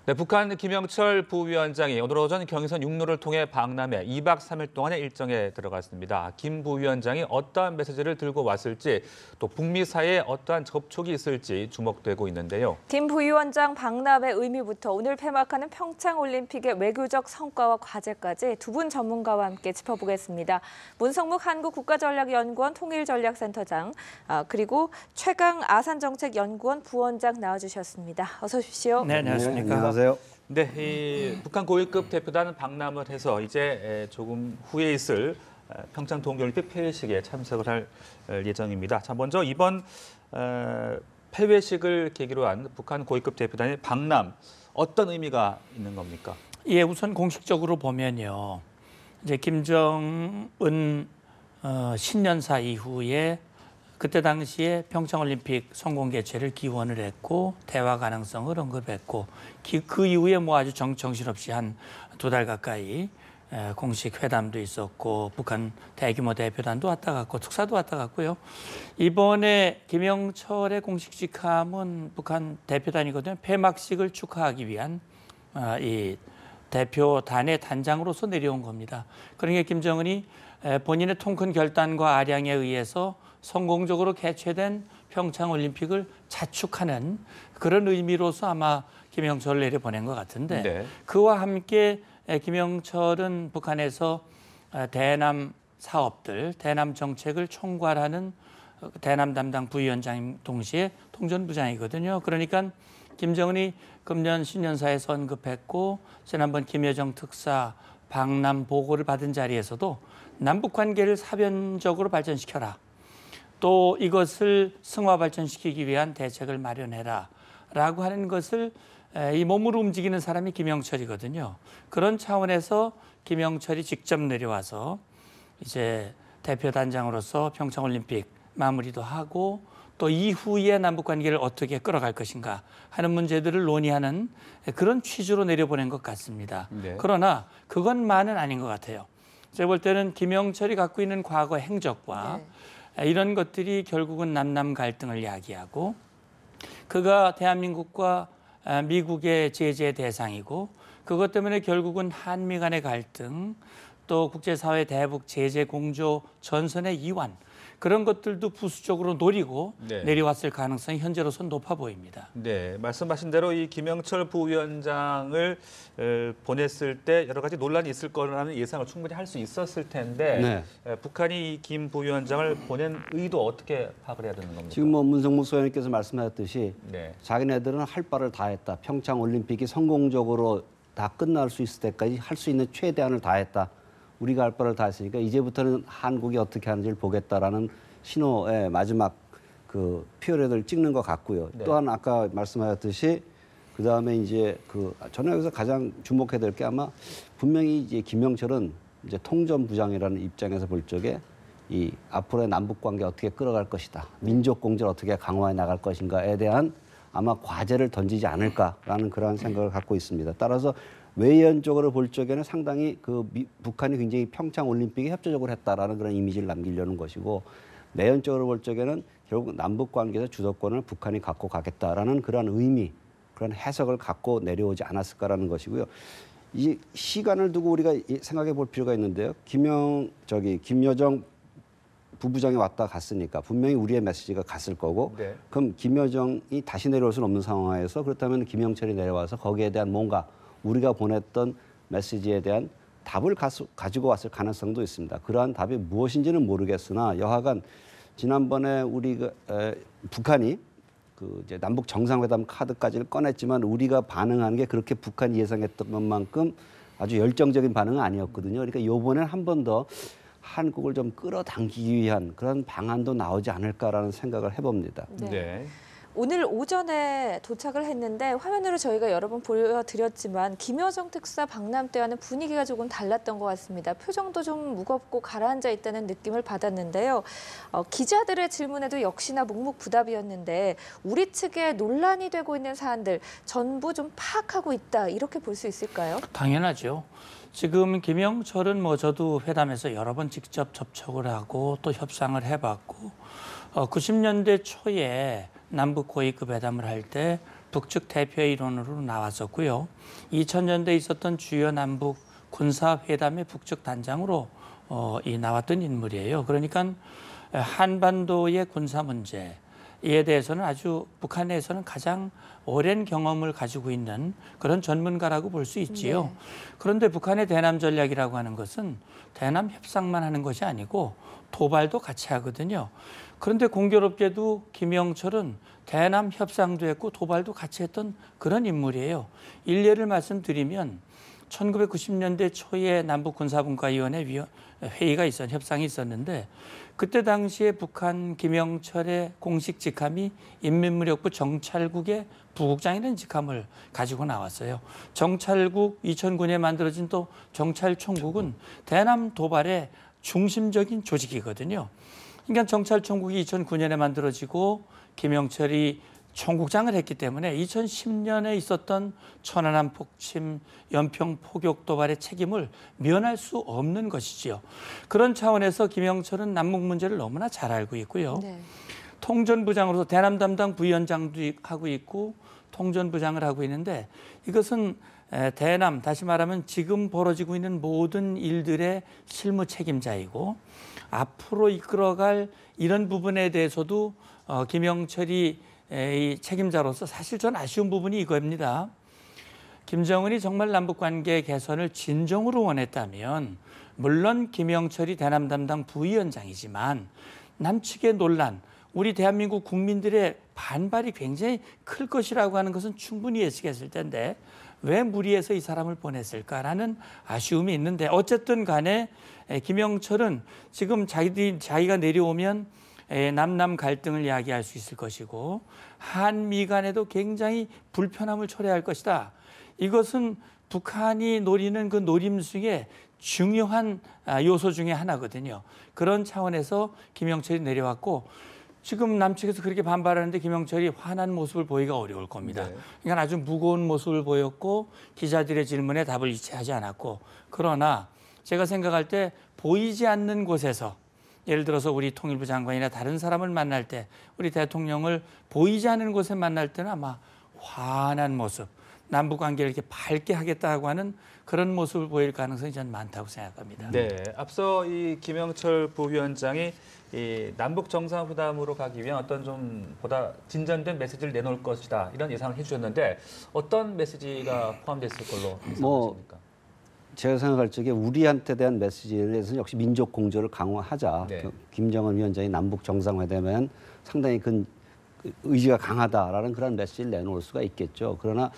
네, 북한 김영철 부위원장이 오늘 오전 경의선 육로를 통해 박람회 2박 3일 동안의 일정에 들어갔습니다. 김 부위원장이 어떠한 메시지를 들고 왔을지 또 북미 사이에 어떠한 접촉이 있을지 주목되고 있는데요. 김 부위원장 박람회 의미부터 오늘 폐막하는 평창올림픽의 외교적 성과와 과제까지 두 분 전문가와 함께 짚어보겠습니다. 문성묵 한국국가전략연구원 통일전략센터장 그리고 최강 아산정책연구원 부원장 나와주셨습니다. 어서 오십시오. 네, 안녕하십니까. 안녕하세요. 네, 이 북한 고위급 대표단은 박람을 해서 이제 조금 후에 있을 평창 동계올림픽 폐회식에 참석을 할 예정입니다. 자, 먼저 이번 폐회식을 계기로 한 북한 고위급 대표단의 박람, 어떤 의미가 있는 겁니까? 예, 우선 공식적으로 보면요, 이제 김정은 신년사 이후에 그때 당시에 평창올림픽 성공 개최를 기원을 했고 대화 가능성을 언급했고 그 이후에 뭐 아주 정신없이 한 2달 가까이 공식 회담도 있었고 북한 대규모 대표단도 왔다 갔고 특사도 왔다 갔고요. 이번에 김영철의 공식 직함은 북한 대표단이거든요. 폐막식을 축하하기 위한 이 대표단의 단장으로서 내려온 겁니다. 그러니까 김정은이 본인의 통 큰 결단과 아량에 의해서 성공적으로 개최된 평창올림픽을 자축하는 그런 의미로서 아마 김영철을 내려보낸 것 같은데 네. 그와 함께 김영철은 북한에서 대남 사업들, 대남 정책을 총괄하는 대남 담당 부위원장 동시에 통전부장이거든요. 그러니까 김정은이 금년 신년사에서 언급했고 지난번 김여정 특사 박람 보고를 받은 자리에서도 남북 관계를 사변적으로 발전시켜라. 또 이것을 승화 발전시키기 위한 대책을 마련해라 라고 하는 것을 이 몸으로 움직이는 사람이 김영철이거든요. 그런 차원에서 김영철이 직접 내려와서 이제 대표단장으로서 평창올림픽 마무리도 하고 또 이후에 남북관계를 어떻게 끌어갈 것인가 하는 문제들을 논의하는 그런 취지로 내려보낸 것 같습니다. 네. 그러나 그것만은 아닌 것 같아요. 제가 볼 때는 김영철이 갖고 있는 과거 행적과 이런 것들이 결국은 남남 갈등을 야기하고 그가 대한민국과 미국의 제재 대상이고 그것 때문에 결국은 한미 간의 갈등 또 국제사회 대북 제재 공조 전선의 이완 그런 것들도 부수적으로 노리고 네. 내려왔을 가능성이 현재로서는 높아 보입니다. 네, 말씀하신 대로 이 김영철 부위원장을 보냈을 때 여러 가지 논란이 있을 거라는 예상을 충분히 할 수 있었을 텐데 북한이 이 김 부위원장을 보낸 의도 어떻게 파악을 해야 되는 겁니까? 지금 뭐 문성묵 소장님께서 말씀하셨듯이 네. 자기네들은 할 바를 다 했다. 평창 올림픽이 성공적으로 다 끝날 수 있을 때까지 할 수 있는 최대한을 다 했다. 우리가 할 바를 다 했으니까 이제부터는 한국이 어떻게 하는지를 보겠다라는 신호의 마지막 그 피어레드를 찍는 것 같고요. 네. 또한 아까 말씀하셨듯이 그 다음에 이제 저는 여기서 가장 주목해야 될 게 아마 분명히 이제 김영철은 이제 통전부장이라는 입장에서 볼 적에 이 앞으로의 남북 관계 어떻게 끌어갈 것이다, 민족 공조를 어떻게 강화해 나갈 것인가에 대한 아마 과제를 던지지 않을까라는 그러한 생각을 갖고 있습니다. 따라서 외연적으로 볼 적에는 상당히 북한이 굉장히 평창 올림픽에 협조적으로 했다라는 그런 이미지를 남기려는 것이고 내연적으로 볼 적에는 결국 남북 관계에서 주도권을 북한이 갖고 가겠다라는 그런 의미, 그런 해석을 갖고 내려오지 않았을까라는 것이고요. 이 시간을 두고 우리가 생각해 볼 필요가 있는데요. 김여정 부부장이 왔다 갔으니까 분명히 우리의 메시지가 갔을 거고 네. 그럼 김여정이 다시 내려올 수는 없는 상황에서 그렇다면 김영철이 내려와서 거기에 대한 뭔가 우리가 보냈던 메시지에 대한 답을 가지고 왔을 가능성도 있습니다. 그러한 답이 무엇인지는 모르겠으나 여하간 지난번에 북한이 이제 남북 정상회담 카드까지를 꺼냈지만 우리가 반응하는 게 그렇게 북한이 예상했던 것만큼 아주 열정적인 반응은 아니었거든요. 그러니까 이번엔 한 번 더 한국을 좀 끌어당기기 위한 그런 방안도 나오지 않을까라는 생각을 해봅니다. 네. 네. 오늘 오전에 도착을 했는데 화면으로 저희가 여러 번 보여드렸지만 김여정 특사 박람 때와는 분위기가 조금 달랐던 것 같습니다. 표정도 좀 무겁고 가라앉아 있다는 느낌을 받았는데요. 기자들의 질문에도 역시나 묵묵부답이었는데 우리 측에 논란이 되고 있는 사안들 전부 좀 파악하고 있다 이렇게 볼 수 있을까요? 당연하죠. 지금 김영철은 저도 회담에서 여러 번 직접 접촉을 하고 또 협상을 해봤고 90년대 초에 남북 고위급 회담을 할 때 북측 대표의 일원으로 나왔었고요. 2000년대에 있었던 주요 남북 군사회담의 북측 단장으로 나왔던 인물이에요. 그러니까 한반도의 군사 문제에 대해서는 아주 북한 내에서는 가장 오랜 경험을 가지고 있는 그런 전문가라고 볼 수 있지요. 네. 그런데 북한의 대남 전략이라고 하는 것은 대남 협상만 하는 것이 아니고 도발도 같이 하거든요. 그런데 공교롭게도 김영철은 대남 협상도 했고 도발도 같이 했던 그런 인물이에요. 일례를 말씀드리면 1990년대 초에 남북군사분과위원회 회의가 협상이 있었는데 그때 당시에 북한 김영철의 공식 직함이 인민무력부 정찰국의 부국장이라는 직함을 가지고 나왔어요. 정찰국 2009년에 만들어진 또 정찰총국은 대남 도발의 중심적인 조직이거든요. 그러니까 정찰총국이 2009년에 만들어지고 김영철이 총국장을 했기 때문에 2010년에 있었던 천안함 폭침, 연평 포격 도발의 책임을 면할 수 없는 것이지요. 그런 차원에서 김영철은 남북 문제를 너무나 잘 알고 있고요. 네. 통전부장으로서 대남 담당 부위원장도 하고 있고 통전부장을 하고 있는데 이것은 대남, 다시 말하면 지금 벌어지고 있는 모든 일들의 실무 책임자이고 앞으로 이끌어갈 이런 부분에 대해서도 김영철이 이 책임자로서 사실 전 아쉬운 부분이 이겁니다. 김정은이 정말 남북관계 개선을 진정으로 원했다면 물론 김영철이 대남 담당 부위원장이지만 남측의 논란, 우리 대한민국 국민들의 반발이 굉장히 클 것이라고 하는 것은 충분히 예측했을 텐데 왜 무리해서 이 사람을 보냈을까라는 아쉬움이 있는데 어쨌든 간에 김영철은 지금 자기가 내려오면 남남 갈등을 이야기할 수 있을 것이고 한미 간에도 굉장히 불편함을 초래할 것이다. 이것은 북한이 노리는 그 노림수의 중요한 요소 중에 하나거든요. 그런 차원에서 김영철이 내려왔고 지금 남측에서 그렇게 반발하는데 김영철이 화난 모습을 보이기가 어려울 겁니다. 네. 그러니까 아주 무거운 모습을 보였고 기자들의 질문에 답을 일체하지 않았고 그러나 제가 생각할 때 보이지 않는 곳에서 예를 들어서 우리 통일부 장관이나 다른 사람을 만날 때 우리 대통령을 보이지 않는 곳에 만날 때는 아마 환한 모습, 남북관계를 이렇게 밝게 하겠다고 하는 그런 모습을 보일 가능성이 저는 많다고 생각합니다. 네, 앞서 이 김영철 부위원장이 이 남북 정상회담으로 가기 위한 어떤 좀 보다 진전된 메시지를 내놓을 것이다 이런 예상을 해주셨는데 어떤 메시지가 포함됐을 걸로 예상하십니까? 제가 생각할 적에 우리한테 대한 메시지에 대해서는 역시 민족 공조를 강화하자. 네. 김정은 위원장이 남북 정상회담에는 상당히 의지가 강하다라는 그런 메시지를 내놓을 수가 있겠죠. 그러나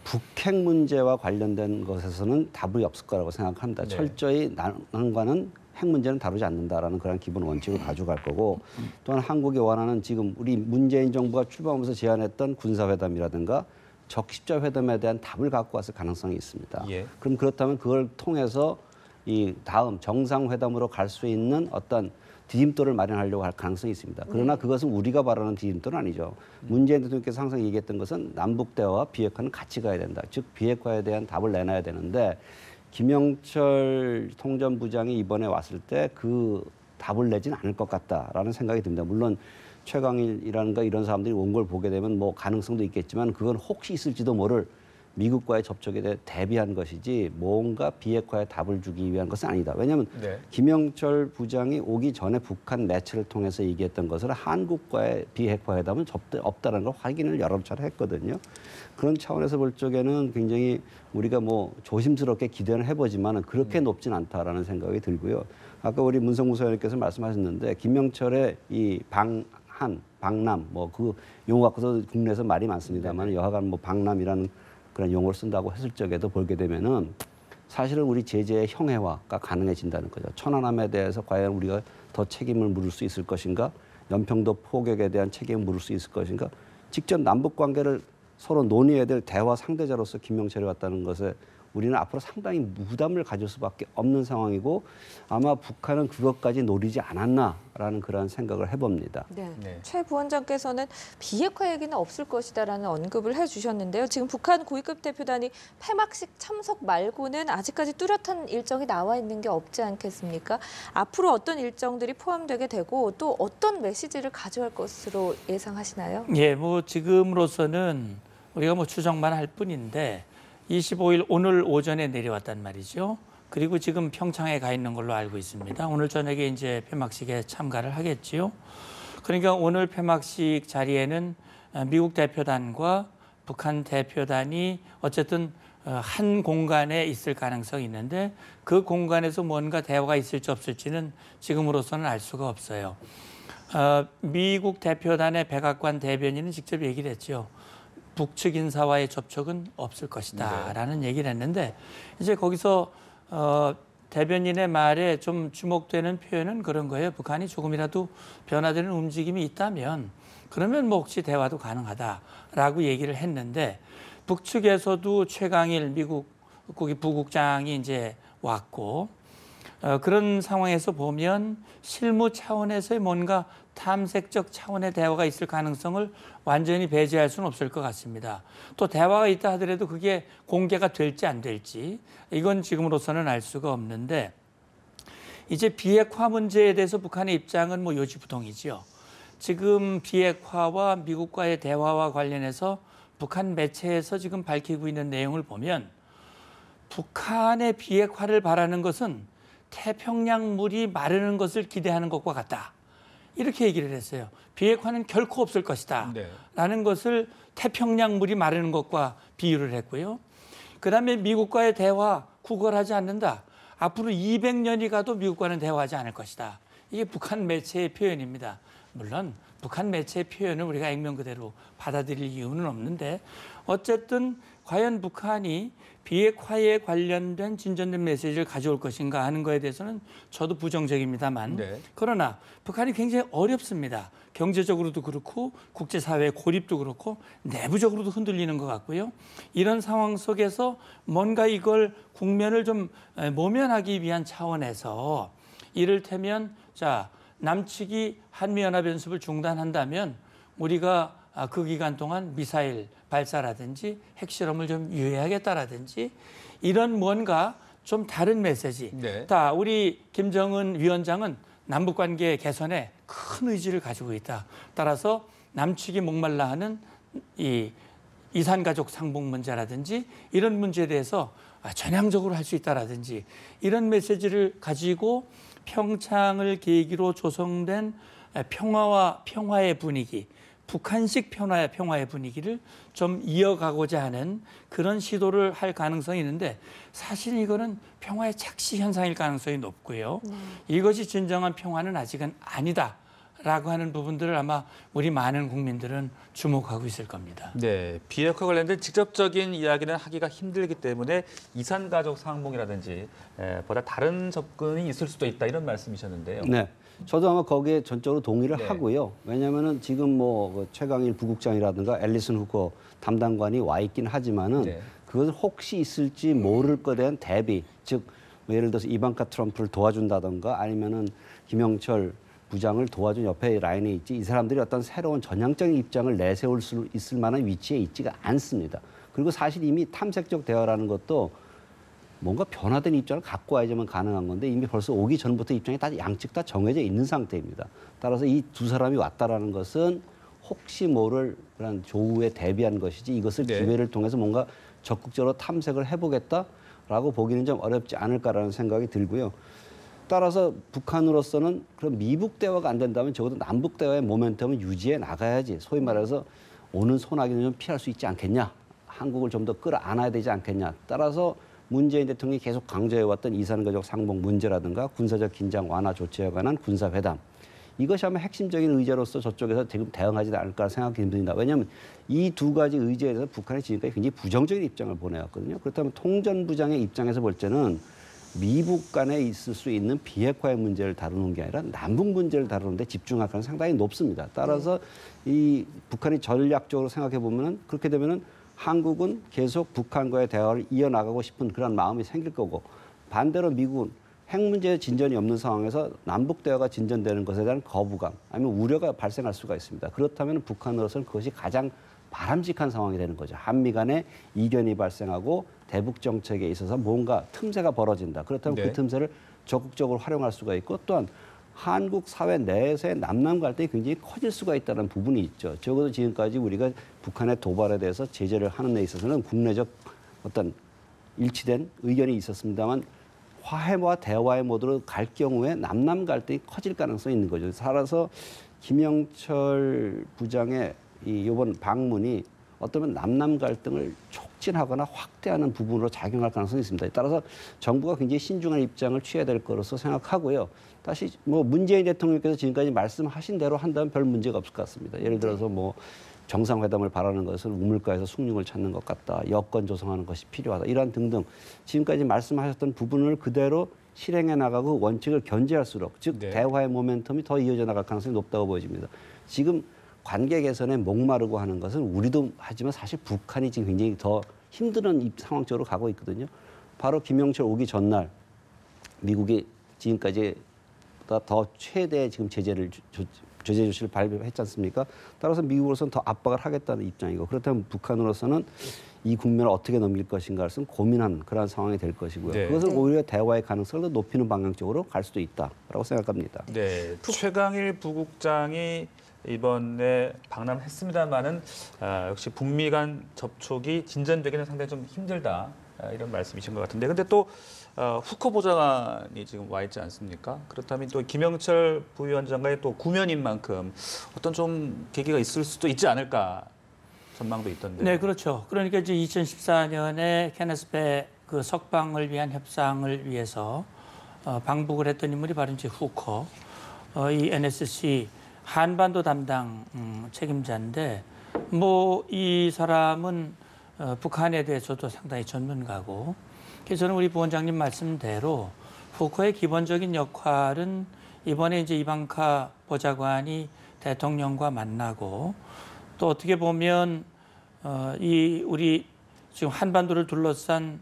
북핵 문제와 관련된 것에서는 답이 없을 거라고 생각합니다. 네. 철저히 남한과는 핵 문제는 다루지 않는다라는 그런 기본 원칙을 가져갈 거고 또한 한국이 원하는 지금 우리 문재인 정부가 출범하면서 제안했던 군사회담이라든가 적십자 회담에 대한 답을 갖고 왔을 가능성이 있습니다. 예. 그럼 그렇다면 그걸 통해서 이 다음 정상회담으로 갈 수 있는 어떤 디딤돌을 마련하려고 할 가능성이 있습니다. 그러나 그것은 우리가 바라는 디딤돌은 아니죠. 문재인 대통령께서 항상 얘기했던 것은 남북 대화와 비핵화는 같이 가야 된다. 즉 비핵화에 대한 답을 내놔야 되는데 김영철 통전부장이 이번에 왔을 때 그 답을 내지는 않을 것 같다라는 생각이 듭니다. 물론 최강일이라든가 이런 사람들이 온 걸 보게 되면 뭐 가능성도 있겠지만 그건 혹시 있을지도 모를 미국과의 접촉에 대해 대비한 것이지 뭔가 비핵화에 답을 주기 위한 것은 아니다. 왜냐하면 네. 김영철 부장이 오기 전에 북한 매체를 통해서 얘기했던 것은 한국과의 비핵화 회담은 없다는 걸 확인을 여러 차례 했거든요. 그런 차원에서 볼 적에는 굉장히 우리가 뭐 조심스럽게 기대는 해보지만 그렇게 높진 않다라는 생각이 들고요. 아까 우리 문성무 소장님께서 말씀하셨는데 김영철의 이 방남 뭐 그 용어 갖고서 국내에서 말이 많습니다만 여하간 뭐 방남이라는 그런 용어를 쓴다고 했을 적에도 보게 되면은 사실은 우리 제재의 형해화가 가능해진다는 거죠. 천안함에 대해서 과연 우리가 더 책임을 물을 수 있을 것인가? 연평도 포격에 대한 책임을 물을 수 있을 것인가? 직접 남북 관계를 서로 논의해야 될 대화 상대자로서 김영철이 왔다는 것에 우리는 앞으로 상당히 부담을 가질 수밖에 없는 상황이고 아마 북한은 그것까지 노리지 않았나라는 그런 생각을 해봅니다. 네. 네. 최 부원장께서는 비핵화 얘기는 없을 것이다라는 언급을 해주셨는데요. 지금 북한 고위급 대표단이 폐막식 참석 말고는 아직까지 뚜렷한 일정이 나와 있는 게 없지 않겠습니까? 앞으로 어떤 일정들이 포함되게 되고 또 어떤 메시지를 가져갈 것으로 예상하시나요? 예, 뭐 지금으로서는 우리가 뭐 추정만 할 뿐인데 25일 오늘 오전에 내려왔단 말이죠. 그리고 지금 평창에 가 있는 걸로 알고 있습니다. 오늘 저녁에 이제 폐막식에 참가를 하겠지요. 그러니까 오늘 폐막식 자리에는 미국 대표단과 북한 대표단이 어쨌든 한 공간에 있을 가능성이 있는데 그 공간에서 뭔가 대화가 있을지 없을지는 지금으로서는 알 수가 없어요. 미국 대표단의 백악관 대변인은 직접 얘기를 했죠. 북측 인사와의 접촉은 없을 것이다 라는 얘기를 했는데 이제 거기서 대변인의 말에 좀 주목되는 표현은 그런 거예요. 북한이 조금이라도 변화되는 움직임이 있다면 그러면 뭐 혹시 대화도 가능하다라고 얘기를 했는데 북측에서도 최강일 미국 거기 부국장이 이제 왔고 그런 상황에서 보면 실무 차원에서의 뭔가 탐색적 차원의 대화가 있을 가능성을 완전히 배제할 수는 없을 것 같습니다. 또 대화가 있다 하더라도 그게 공개가 될지 안 될지 이건 지금으로서는 알 수가 없는데 이제 비핵화 문제에 대해서 북한의 입장은 뭐 요지부동이지요. 지금 비핵화와 미국과의 대화와 관련해서 북한 매체에서 지금 밝히고 있는 내용을 보면 북한의 비핵화를 바라는 것은 태평양 물이 마르는 것을 기대하는 것과 같다. 이렇게 얘기를 했어요. 비핵화는 결코 없을 것이다. 라는 것을 태평양 물이 마르는 것과 비유를 했고요. 그다음에 미국과의 대화 구걸하지 않는다. 앞으로 200년이 가도 미국과는 대화하지 않을 것이다. 이게 북한 매체의 표현입니다. 물론 북한 매체의 표현을 우리가 액면 그대로 받아들일 이유는 없는데 어쨌든 과연 북한이 비핵화에 관련된 진전된 메시지를 가져올 것인가 하는 거에 대해서는 저도 부정적입니다만 그러나 북한이 굉장히 어렵습니다. 경제적으로도 그렇고 국제사회의 고립도 그렇고 내부적으로도 흔들리는 것 같고요. 이런 상황 속에서 뭔가 이걸 국면을 좀 모면하기 위한 차원에서 이를테면 자 남측이 한미연합연습을 중단한다면 우리가 그 기간 동안 미사일 발사라든지 핵실험을 좀 유예하겠다라든지 이런 뭔가 좀 다른 메시지. 다 우리 김정은 위원장은 남북관계 개선에 큰 의지를 가지고 있다. 따라서 남측이 목말라 하는 이 이산가족 상봉 문제라든지 이런 문제에 대해서 전향적으로 할 수 있다라든지 이런 메시지를 가지고 평창을 계기로 조성된 평화의 분위기, 북한식 평화의 분위기를 좀 이어가고자 하는 그런 시도를 할 가능성이 있는데 사실 이거는 평화의 착시 현상일 가능성이 높고요. 이것이 진정한 평화는 아직은 아니다라고 하는 부분들을 아마 우리 많은 국민들은 주목하고 있을 겁니다. 네, 비핵화 관련된 직접적인 이야기는 하기가 힘들기 때문에 이산가족 상봉이라든지 보다 다른 접근이 있을 수도 있다 이런 말씀이셨는데요. 네. 저도 아마 거기에 전적으로 동의를 하고요. 왜냐하면은 지금 뭐 최강일 부국장이라든가 앨리슨 후커 담당관이 와 있긴 하지만은 그것을 혹시 있을지 모를 것에 대한 대비, 즉 뭐 예를 들어서 이방카 트럼프를 도와준다든가 아니면은 김영철 부장을 도와준 옆에 라인에 있지 이 사람들이 어떤 새로운 전향적인 입장을 내세울 수 있을 만한 위치에 있지가 않습니다. 그리고 사실 이미 탐색적 대화라는 것도 뭔가 변화된 입장을 갖고 와야지만 가능한 건데 이미 벌써 오기 전부터 입장이 다 양측 다 정해져 있는 상태입니다. 따라서 이 두 사람이 왔다라는 것은 혹시 모를 그런 조우에 대비한 것이지 이것을 기회를 통해서 뭔가 적극적으로 탐색을 해보겠다라고 보기는 좀 어렵지 않을까라는 생각이 들고요. 따라서 북한으로서는 그럼 미북 대화가 안 된다면 적어도 남북 대화의 모멘텀을 유지해 나가야지. 소위 말해서 오는 소나기는 좀 피할 수 있지 않겠냐. 한국을 좀 더 끌어안아야 되지 않겠냐. 따라서 문재인 대통령이 계속 강조해왔던 이산가족 상봉 문제라든가 군사적 긴장 완화 조치에 관한 군사회담. 이것이 아마 핵심적인 의제로서 저쪽에서 지금 대응하지 않을까 생각이 듭니다. 왜냐하면 이 두 가지 의제에 대해서 북한이 지금까지 굉장히 부정적인 입장을 보내왔거든요. 그렇다면 통전부장의 입장에서 볼 때는 미북 간에 있을 수 있는 비핵화의 문제를 다루는 게 아니라 남북 문제를 다루는 데 집중할 가능성이 상당히 높습니다. 따라서 이 북한이 전략적으로 생각해 보면은 그렇게 되면은 한국은 계속 북한과의 대화를 이어나가고 싶은 그런 마음이 생길 거고 반대로 미국은 핵 문제에 진전이 없는 상황에서 남북 대화가 진전되는 것에 대한 거부감 아니면 우려가 발생할 수가 있습니다. 그렇다면 북한으로서는 그것이 가장 바람직한 상황이 되는 거죠. 한미 간에 이견이 발생하고 대북 정책에 있어서 뭔가 틈새가 벌어진다. 그렇다면 그 틈새를 적극적으로 활용할 수가 있고 또한 한국 사회 내에서의 남남 갈등이 굉장히 커질 수가 있다는 부분이 있죠. 적어도 지금까지 우리가 북한의 도발에 대해서 제재를 하는 데 있어서는 국내적 어떤 일치된 의견이 있었습니다만 화해와 대화의 모드로 갈 경우에 남남 갈등이 커질 가능성이 있는 거죠. 따라서 김영철 부장의 이번 방문이 어쩌면 남남 갈등을 촉진하거나 확대하는 부분으로 작용할 가능성이 있습니다. 따라서 정부가 굉장히 신중한 입장을 취해야 될 거로서 생각하고요. 다시 뭐 문재인 대통령께서 지금까지 말씀하신 대로 한다면 별 문제가 없을 것 같습니다. 예를 들어서 뭐 정상회담을 바라는 것은 우물가에서 숭늉을 찾는 것 같다. 여건 조성하는 것이 필요하다. 이러한 등등 지금까지 말씀하셨던 부분을 그대로 실행해 나가고 원칙을 견제할수록 즉 네. 대화의 모멘텀이 더 이어져 나갈 가능성이 높다고 보여집니다. 지금 관계 개선에 목마르고 하는 것은 우리도 하지만 사실 북한이 지금 굉장히 더 힘든 상황 쪽으로 가고 있거든요. 바로 김영철 오기 전날 미국이 지금까지보다 더 최대의 지금 제재 조치를 발표했지 않습니까? 따라서 미국으로서는 더 압박을 하겠다는 입장이고 그렇다면 북한으로서는 이 국면을 어떻게 넘길 것인가를 고민한 그런 상황이 될 것이고요. 네. 그것을 네. 오히려 대화의 가능성을 더 높이는 방향 쪽으로 갈 수도 있다라고 생각합니다. 네, 최강일 부국장이 이번에 방남했습니다만은 역시 북미 간 접촉이 진전되기는 상당히 좀 힘들다 이런 말씀이신 것 같은데, 근데 또 후커 보좌관이 지금 와 있지 않습니까? 그렇다면 또 김영철 부위원장과의 또 구면인 만큼 어떤 좀 계기가 있을 수도 있지 않을까 전망도 있던데. 네, 그렇죠. 그러니까 이제 2014년에 케네스 배 그 석방을 위한 협상을 위해서 방북을 했던 인물이 바로 이제 후커, 이 NSC 한반도 담당 책임자인데, 뭐 이 사람은 북한에 대해서도 상당히 전문가고, 그래서 저는 우리 부원장님 말씀대로 후커의 기본적인 역할은 이번에 이제 이방카 보좌관이 대통령과 만나고 또 어떻게 보면 이 우리 지금 한반도를 둘러싼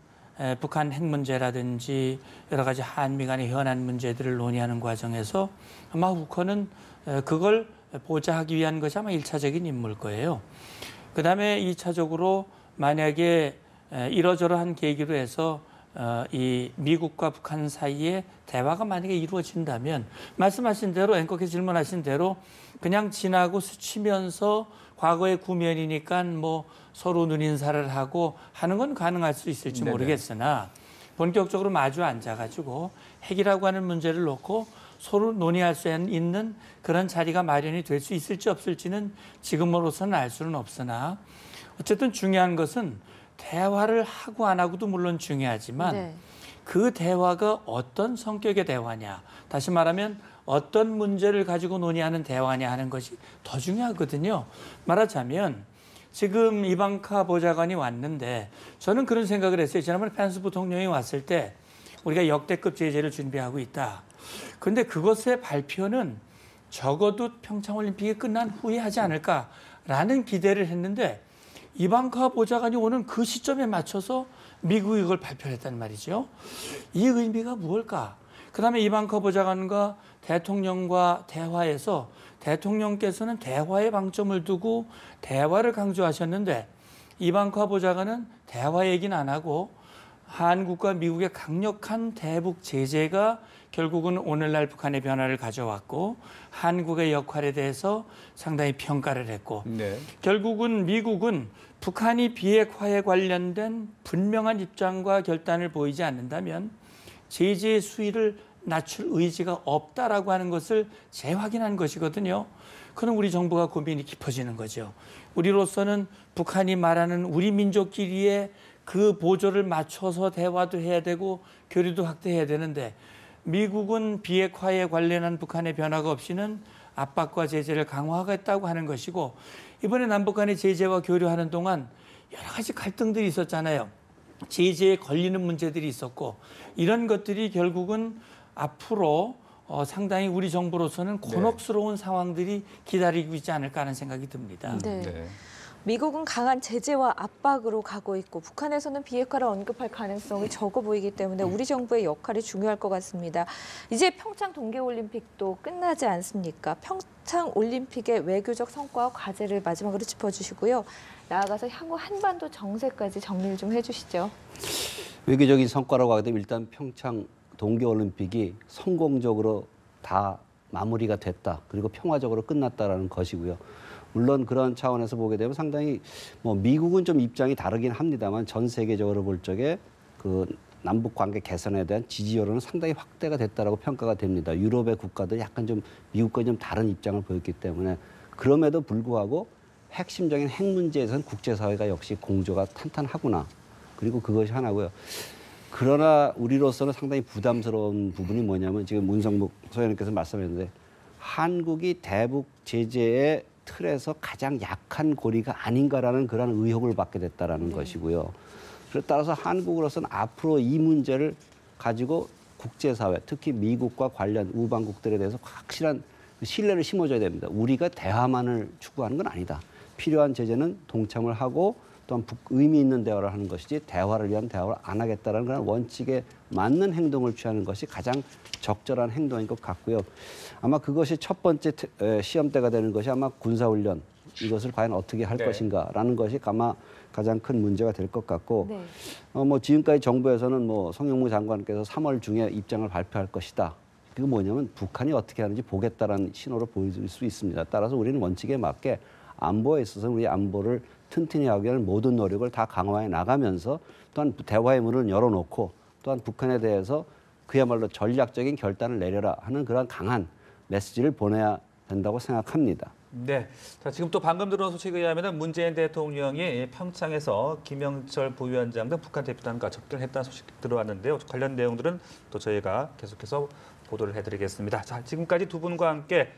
북한 핵 문제라든지 여러 가지 한미 간의 현안 문제들을 논의하는 과정에서 아마 후커는 그걸 보좌하기 위한 것이 아마 1차적인 임무일 거예요. 그다음에 2차적으로 만약에 이러저러한 계기로 해서 이 미국과 북한 사이에 대화가 만약에 이루어진다면 말씀하신 대로 앵커께서 질문하신 대로 그냥 지나고 스치면서 과거의 구면이니까 뭐 서로 눈인사를 하고 하는 건 가능할 수 있을지 네네. 모르겠으나 본격적으로 마주 앉아가지고 핵이라고 하는 문제를 놓고 서로 논의할 수 있는 그런 자리가 마련이 될 수 있을지 없을지는 지금으로서는 알 수는 없으나 어쨌든 중요한 것은 대화를 하고 안 하고도 물론 중요하지만 네. 그 대화가 어떤 성격의 대화냐, 다시 말하면 어떤 문제를 가지고 논의하는 대화냐 하는 것이 더 중요하거든요. 말하자면 지금 이방카 보좌관이 왔는데 저는 그런 생각을 했어요. 지난번에 펜스 부통령이 왔을 때 우리가 역대급 제재를 준비하고 있다. 그런데 그것의 발표는 적어도 평창올림픽이 끝난 후에 하지 않을까라는 기대를 했는데 이방카 보좌관이 오는 그 시점에 맞춰서 미국이 이걸 발표했단 말이죠. 이 의미가 무엇일까? 그다음에 이방카 보좌관과 대통령과 대화에서 대통령께서는 대화에 방점을 두고 대화를 강조하셨는데 이방카 보좌관은 대화 얘기는 안 하고 한국과 미국의 강력한 대북 제재가 결국은 오늘날 북한의 변화를 가져왔고 한국의 역할에 대해서 상당히 평가를 했고 네. 결국은 미국은 북한이 비핵화에 관련된 분명한 입장과 결단을 보이지 않는다면 제재의 수위를 낮출 의지가 없다라고 하는 것을 재확인한 것이거든요. 그럼 우리 정부가 고민이 깊어지는 거죠. 우리로서는 북한이 말하는 우리 민족끼리의 그 보조를 맞춰서 대화도 해야 되고 교류도 확대해야 되는데 미국은 비핵화에 관련한 북한의 변화가 없이는 압박과 제재를 강화하겠다고 하는 것이고 이번에 남북 간의 제재와 교류하는 동안 여러 가지 갈등들이 있었잖아요. 제재에 걸리는 문제들이 있었고 이런 것들이 결국은 앞으로 상당히 우리 정부로서는 곤혹스러운 상황들이 기다리고 있지 않을까 하는 생각이 듭니다. 네. 네. 미국은 강한 제재와 압박으로 가고 있고 북한에서는 비핵화를 언급할 가능성이 적어 보이기 때문에 우리 정부의 역할이 중요할 것 같습니다. 이제 평창 동계올림픽도 끝나지 않습니까? 평창 올림픽의 외교적 성과와 과제를 마지막으로 짚어주시고요. 나아가서 향후 한반도 정세까지 정리를 좀 해주시죠. 외교적인 성과라고 하게 되면 일단 평창 동계올림픽이 성공적으로 다 마무리가 됐다. 그리고 평화적으로 끝났다라는 것이고요. 물론 그런 차원에서 보게 되면 상당히 뭐 미국은 좀 입장이 다르긴 합니다만 전 세계적으로 볼 적에 그 남북 관계 개선에 대한 지지 여론은 상당히 확대가 됐다라고 평가가 됩니다. 유럽의 국가들 약간 좀 미국과 좀 다른 입장을 보였기 때문에 그럼에도 불구하고 핵심적인 핵 문제에서는 국제사회가 역시 공조가 탄탄하구나. 그리고 그것이 하나고요. 그러나 우리로서는 상당히 부담스러운 부분이 뭐냐면 지금 문성목 소장님께서 말씀하셨는데 한국이 대북 제재의 틀에서 가장 약한 고리가 아닌가라는 그런 의혹을 받게 됐다라는 것이고요. 그래 따라서 한국으로서는 앞으로 이 문제를 가지고 국제사회, 특히 미국과 관련 우방국들에 대해서 확실한 신뢰를 심어줘야 됩니다. 우리가 대화만을 추구하는 건 아니다. 필요한 제재는 동참을 하고 또한 의미 있는 대화를 하는 것이지 대화를 위한 대화를 안 하겠다는 그런 원칙에 맞는 행동을 취하는 것이 가장 적절한 행동인 것 같고요. 아마 그것이 첫 번째 시험대가 되는 것이 아마 군사훈련 이것을 과연 어떻게 할 것인가라는 것이 아마 가장 큰 문제가 될 것 같고 네. 뭐 지금까지 정부에서는 뭐 송영무 장관께서 3월 중에 입장을 발표할 것이다. 그게 뭐냐면 북한이 어떻게 하는지 보겠다라는 신호로 보일 수 있습니다. 따라서 우리는 원칙에 맞게 안보에 있어서 우리 안보를 튼튼히 하기 위한 모든 노력을 다 강화해 나가면서 또한 대화의 문을 열어놓고 또한 북한에 대해서 그야말로 전략적인 결단을 내려라 하는 그런 강한 메시지를 보내야 된다고 생각합니다. 네. 자, 지금 또 방금 들어온 소식에 의하면 문재인 대통령이 평창에서 김영철 부위원장 등 북한 대표단과 접견을 했다는 소식 들어왔는데요. 관련 내용들은 또 저희가 계속해서 보도를 해드리겠습니다. 자, 지금까지 두 분과 함께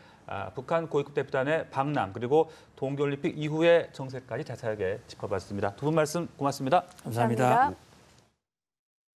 북한 고위급 대표단의 방남 그리고 동계올림픽 이후의 정세까지 자세하게 짚어봤습니다. 두 분 말씀 고맙습니다. 감사합니다. 감사합니다.